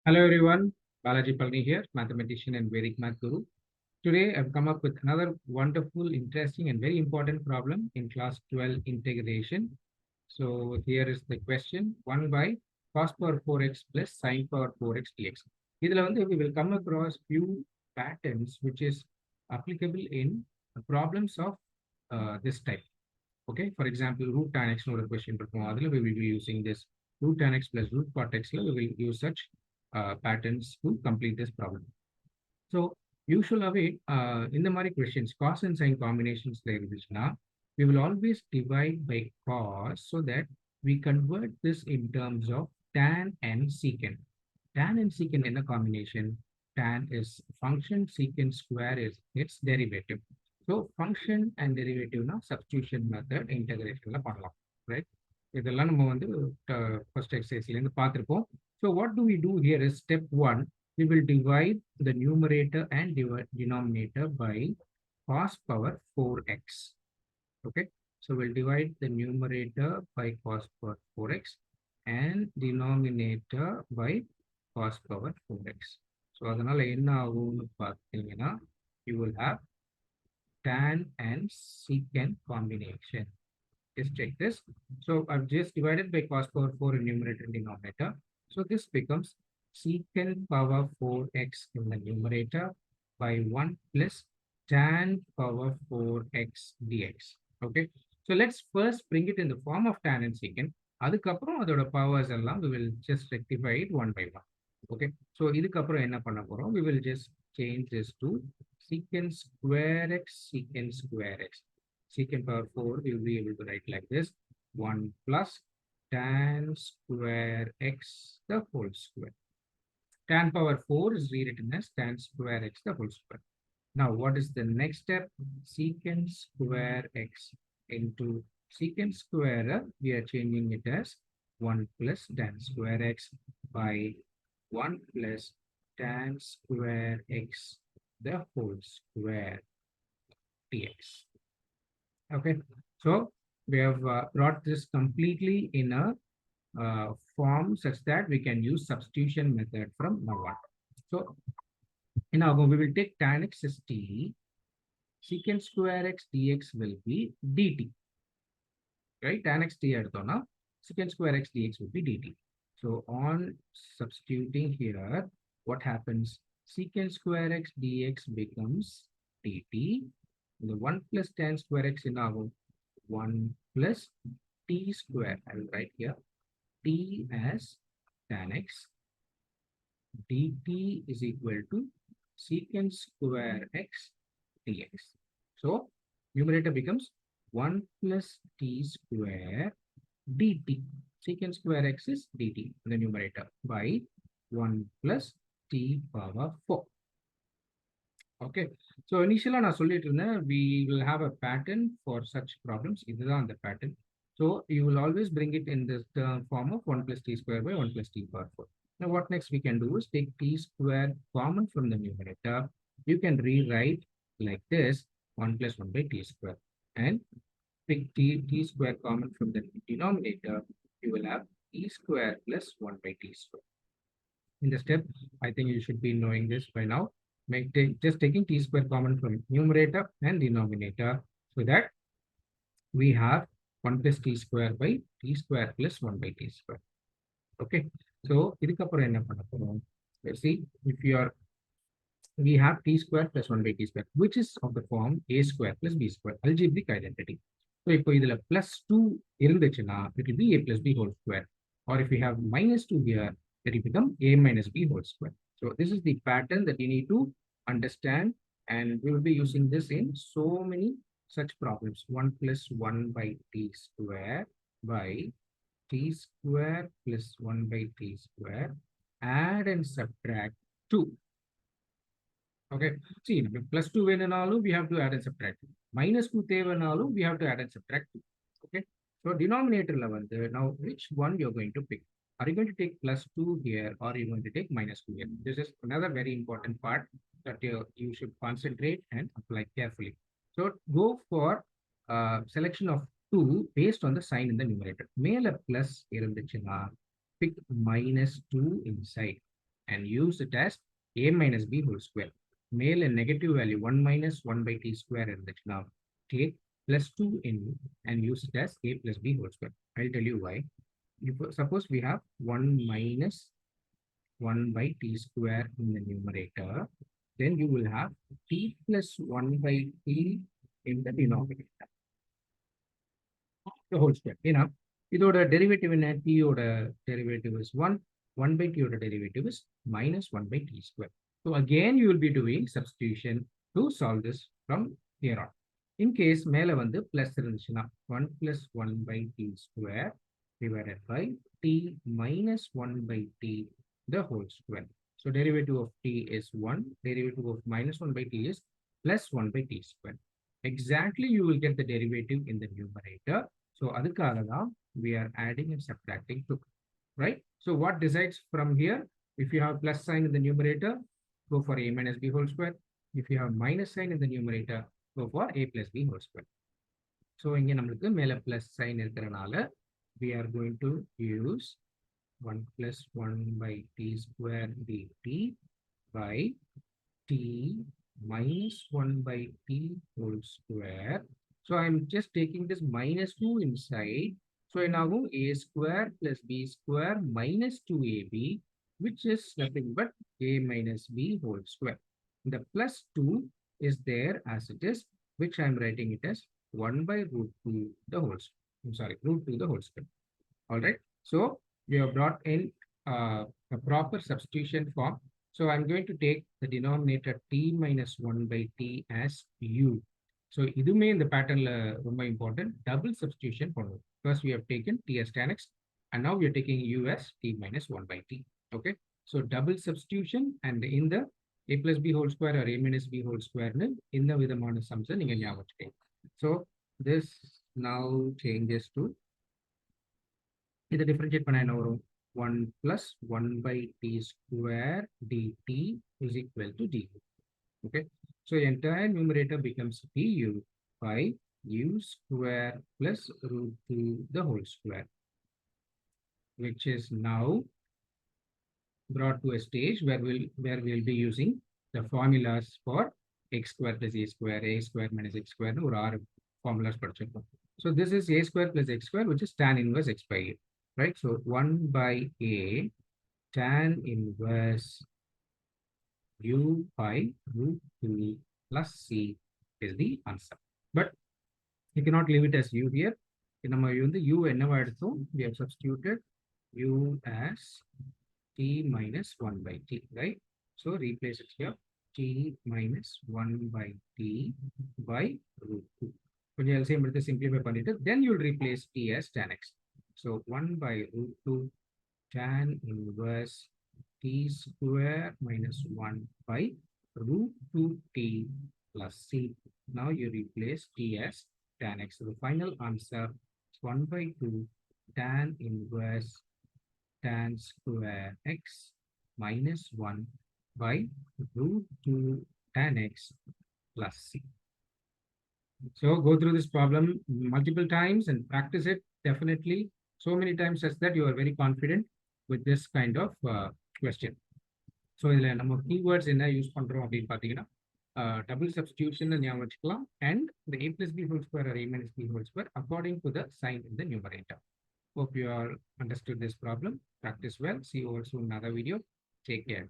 Hello everyone, Balaji Palni here, mathematician and Vedic Math Guru. Today I've come up with another wonderful, interesting and very important problem in class 12 integration. So here is the question, 1 by cos power 4x plus sin power 4x dx. We will come across few patterns which is applicable in problems of this type. Okay, for example, root tan x ஒரு question இருக்கும். அதில் we will be using this root tan x plus root cot x. We will use such patterns to complete this problem. So usually in the மாதிரி questions cos and sine combinations இருந்துச்சுன்னா we will always divide by cos so that we convert this in terms of tan and secant. Tan and secant in a combination, tan is function, secant square is its derivative. So function and derivative now substitution method integration right? இதெல்லாம் நம்ம வந்து first exercise ல இருந்து பார்த்திருப்போம். So what do we do here is step 1, we will divide the numerator and denominator by cos power 4x. Okay, so we'll divide the numerator by cos power 4x and denominator by cos power 4x. So அதனால என்ன ஆகும்னு பார்த்தீங்கன்னா you will have tan and secant combination. Just check this. So I've just divided by cos power 4 in numerator and denominator. So this becomes secant power 4x in the numerator by 1 plus tan power 4x dx. Okay. So let's first bring it in the form of tan and secant. அதுக்கப்புறம் அதோட powers எல்லாம் we will just rectify it one by one. Okay. So இதுக்கப்புறம் என்ன பண்ண போறோம்? We will just change this to secant square x, secant square x. Secant power 4, we will be able to write like this, 1 plus tan square x the whole square. Tan power 4 is rewritten as tan square x the whole square. Now, what is the next step? Secant square x into secant square, we are changing it as 1 plus tan square x by 1 plus tan square x the whole square dx. Okay, so we have brought this completely in a form such that we can use substitution method from now on. So now we will take tan x as t, secant square x dx will be dt, right? Tan x t எடுத்தோம்னா secant square x dx will be dt. So on substituting here, what happens? Secant square x dx becomes dt. The 1 plus tan square x in our 1 plus t square. I will write here t as tan x dt is equal to secant square x dx. So numerator becomes 1 plus t square dt. Secant square x is dt in the numerator by 1 plus t power 4. Okay, so initially we will have a pattern for such problems. This is the pattern. So you will always bring it in this form of 1 plus t square by 1 plus t power 4. Now what next we can do is take t square common from the numerator. You can rewrite like this, 1 plus 1 by t square, and take t square common from the denominator. You will have t square plus 1 by t square. In the step, I think you should be knowing this by now. Just taking t square common from numerator and denominator so that we have 1 plus t square by t square plus 1 by t square. Okay, so let's see if you are we have t square plus 1 by t square, which is of the form a square plus b square, algebraic identity. So if we have plus 2 irundhuchuna, it will be a plus b whole square, or if we have minus 2 here, it will become a minus b whole square. So this is the pattern that you need to understand, and we will be using this in so many such problems. 1 plus 1 by t square by t square plus 1 by t square, add and subtract 2. Okay, see, plus 2 venanalu, we have to add and subtract. Minus 2 thevenalu, we have to add and subtract 2. Okay, so denominator level, now which one you're going to pick? Are you going to take plus 2 here, or are you going to take minus 2 here? This is another very important part that you should concentrate and apply carefully. So go for selection of 2 based on the sign in the numerator. Male plus irundhuchuna, pick minus 2 inside. and use it as a minus b whole square. மேல negative value 1 minus 1 by t square இருந்துச்சுன்னா take plus 2 in and use it as a plus b whole square. I'll tell you why. Suppose we have 1 minus 1 by t square in the numerator, then you will have t plus 1 by t in the denominator, the whole square. இதோட derivative என்ன? t ஓட derivative is 1, 1 by t ஓட derivative is minus 1 by t square. So again, you will be doing substitution to solve this from here on. In case மேல வந்து plus இருந்துச்சுன்னா 1 plus 1 by t square divided by t minus 1 by t the whole square. So derivative of t is 1, derivative of minus 1 by t is plus 1 by t square. Exactly, you will get the derivative in the numerator. So அதுக்காக தான் we are adding and subtracting 2, right? So what decides from here? If you have plus sign in the numerator, go for a minus b whole square. If you have minus sign in the numerator, go for a plus b whole square. So இங்க நம்மளுக்கு மேல plus sign இருக்கிறனால we are going to use 1 plus 1 by t square dt by t minus 1 by t whole square. So I'm just taking this minus 2 inside. So now a square plus b square minus 2ab, which is nothing but a minus b whole square. The plus 2 is there as it is, which I'm writing it as 1 by root 2 the whole square. I'm sorry, root 2 the whole square. All right. So we have brought in a proper substitution form. So I'm going to take the denominator t minus 1 by t as u. So இதுமே இந்த patternல ரொம்ப important. Double substitution பண்ணுவோம். First we have taken t as tan x and now we are taking u as t minus 1 by t. Okay. So double substitution and in the a plus b whole square or a minus b whole square இந்த விதமான sums நீங்க ஞாபகம் வச்சுக்கோங்க. So this now changes to இதை differentiate பண்ணா என்ன வரும்? 1 plus 1 by t square dt is equal to du. Okay. So entire numerator becomes du by u square plus root 2 the whole square, which is now brought to a stage where we'll be using the formulas for x square plus a square minus x square or r formulas. So this is a square plus x square, which is tan inverse x by a, right? So 1 by a tan inverse u by root 2 plus c is the answer. But you cannot leave it as u here. நம்ம வந்து u என்னவா எடுத்தோம்? We have substituted u as t minus 1 by t, right? So replace it here, t minus 1 by t by root 2. கொஞ்சம் LCM எடுத்து simplify பண்ணிட்டு then you'll replace t as tan x. So 1 by root 2 tan inverse t square minus 1 by root 2t plus c. Now you replace t as tan x. So the final answer is 1 by 2 tan inverse tan square x minus 1 by root 2 tan x plus c. So go through this problem multiple times and practice it definitely so many times such that you are very confident with this kind of question. So இதில் நம்ம keywords என்ன use பண்ணுறோம் அப்படின்னு பார்த்தீங்கன்னா double substitution ஞாபகம் வச்சுக்கலாம் and the a plus b whole square or a minus b whole square according to the sign in the numerator. Hope you all understood this problem. Practice well. See you also in another video. Take care.